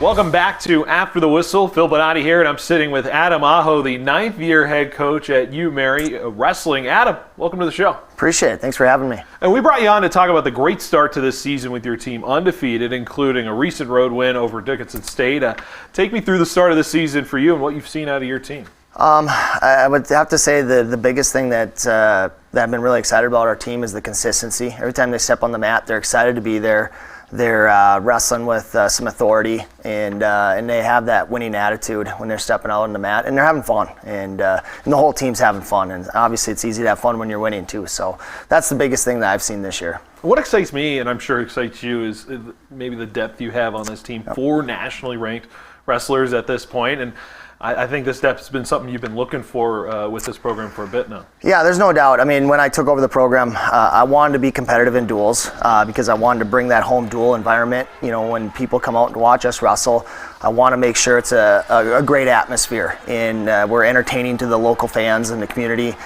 Welcome back to After the Whistle. Phil Bonatti here, and I'm sitting with Adam Aho, the 9th-year head coach at UMary Wrestling. Adam, welcome to the show. Appreciate it. Thanks for having me. And we brought you on to talk about the great start to this season with your team undefeated, including a recent road win over Dickinson State. Take me through the start of the season for you and what you've seen out of your team. I would have to say the biggest thing that I've been really excited about our team is the consistency. Every time they step on the mat, they're excited to be there. They're wrestling with some authority, and they have that winning attitude when they're stepping out on the mat, and they're having fun, and the whole team's having fun. And obviously, it's easy to have fun when you're winning too. So that's the biggest thing that I've seen this year. What excites me, and I'm sure excites you, is maybe the depth you have on this team. 4 nationally ranked wrestlers at this point, and I think this depth has been something you've been looking for with this program for a bit now. Yeah, there's no doubt. I mean, when I took over the program, I wanted to be competitive in duels because I wanted to bring that home duel environment. You know, when people come out and watch us wrestle, I want to make sure it's a great atmosphere and we're entertaining to the local fans and the community.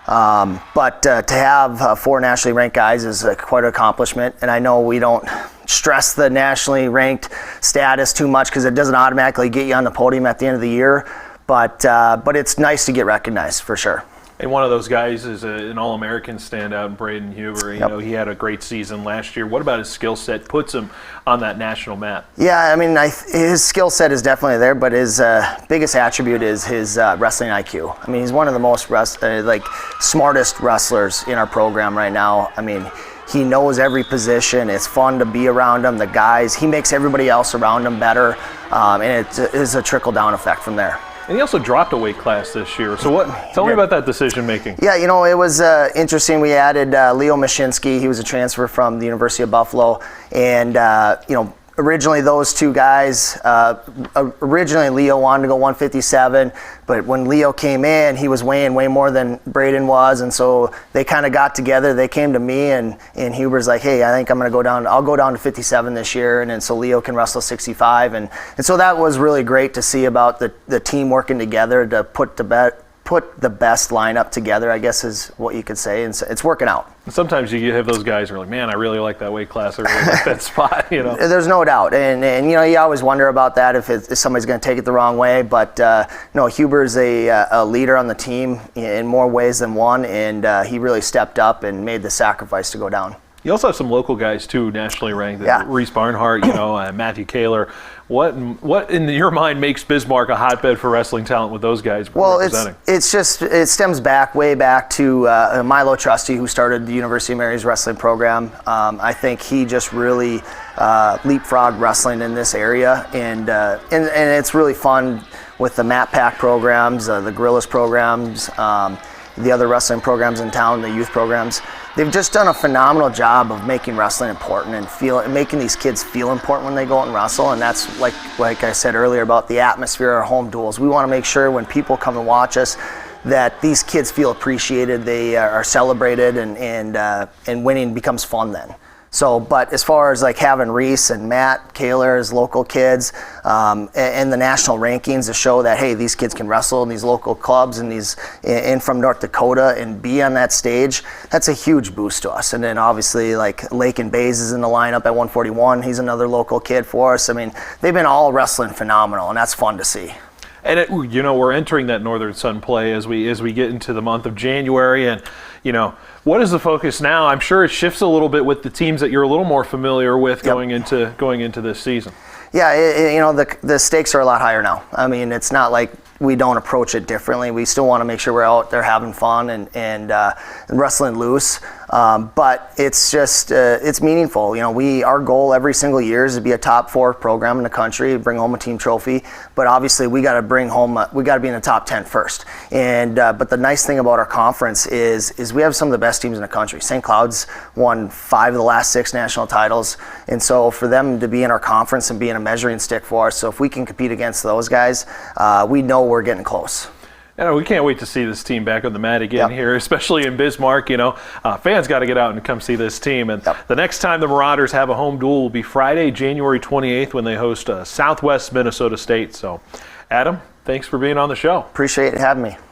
But to have 4 nationally ranked guys is quite an accomplishment, and I know we don't stress the nationally ranked status too much because it doesn't automatically get you on the podium at the end of the year, but it's nice to get recognized for sure. And one of those guys is an All-American standout, Braden Huber. You know, he had a great season last year. What about his skill set puts him on that national map? Yeah, I mean, his skill set is definitely there, but his biggest attribute is his wrestling IQ. I mean, he's one of the most smartest wrestlers in our program right now. I mean, he knows every position. It's fun to be around him. The guys, he makes everybody else around him better, and it is a trickle-down effect from there. And he also dropped a weight class this year. So tell me about that decision making. Yeah, you know, it was interesting. We added Leo Mashinsky. He was a transfer from the University of Buffalo. And, you know, originally those 2 guys, originally Leo wanted to go 157, but when Leo came in, he was weighing way more than Braden was, and so they kind of got together. They came to me, and Huber's like, hey, I think I'm going to go down, I'll go down to 57 this year, and then so Leo can wrestle 65, and so that was really great to see about the team working together to put the best lineup together, I guess is what you could say, and so it's working out. Sometimes you have those guys who are like, man, I really like that weight class, I really like that spot, you know. There's no doubt, and you know, you always wonder about that if somebody's going to take it the wrong way, but no, Huber's a leader on the team in more ways than one, and he really stepped up and made the sacrifice to go down. You also have some local guys too, nationally ranked. Yeah. Reese Barnhart, you know, Matthew Kaler. What in your mind makes Bismarck a hotbed for wrestling talent with those guys representing? Well, it stems way back to Milo Trusty, who started the University of Mary's wrestling program. I think he just really leapfrogged wrestling in this area, and it's really fun with the Mat Pack programs, the Gorillas programs, the other wrestling programs in town, the youth programs. They've just done a phenomenal job of making wrestling important and making these kids feel important when they go out and wrestle. And that's like I said earlier about the atmosphere of our home duels. We want to make sure when people come and watch us that these kids feel appreciated, they are celebrated, and winning becomes fun then. So, but as far as like having Reese and Matt Kaler as local kids, and the national rankings to show that, hey, these kids can wrestle in these local clubs and from North Dakota and be on that stage, that's a huge boost to us. And then obviously like Lakin Bays is in the lineup at 141. He's another local kid for us. I mean, they've been all wrestling phenomenal, and that's fun to see. And you know, we're entering that Northern Sun play as we get into the month of January, and you know, what is the focus now? I'm sure it shifts a little bit with the teams that you're a little more familiar with going into this season. Yeah, you know, the stakes are a lot higher now. I mean, it's not like we don't approach it differently. We still want to make sure we're out there having fun and wrestling loose. But it's just it's meaningful. You know, our goal every single year is to be a top 4 program in the country, bring home a team trophy. But obviously, we got to bring home we got to be in the top 10 first. And but the nice thing about our conference is we have some of the best teams in the country. St. Cloud's won 5 of the last 6 national titles, and so for them to be in our conference and being a measuring stick for us, so if we can compete against those guys, we know we're getting close. And we can't wait to see this team back on the mat again here, especially in Bismarck. You know, fans got to get out and come see this team. And the next time the Marauders have a home duel will be Friday, January 28th, when they host Southwest Minnesota State. So, Adam, thanks for being on the show. Appreciate having me.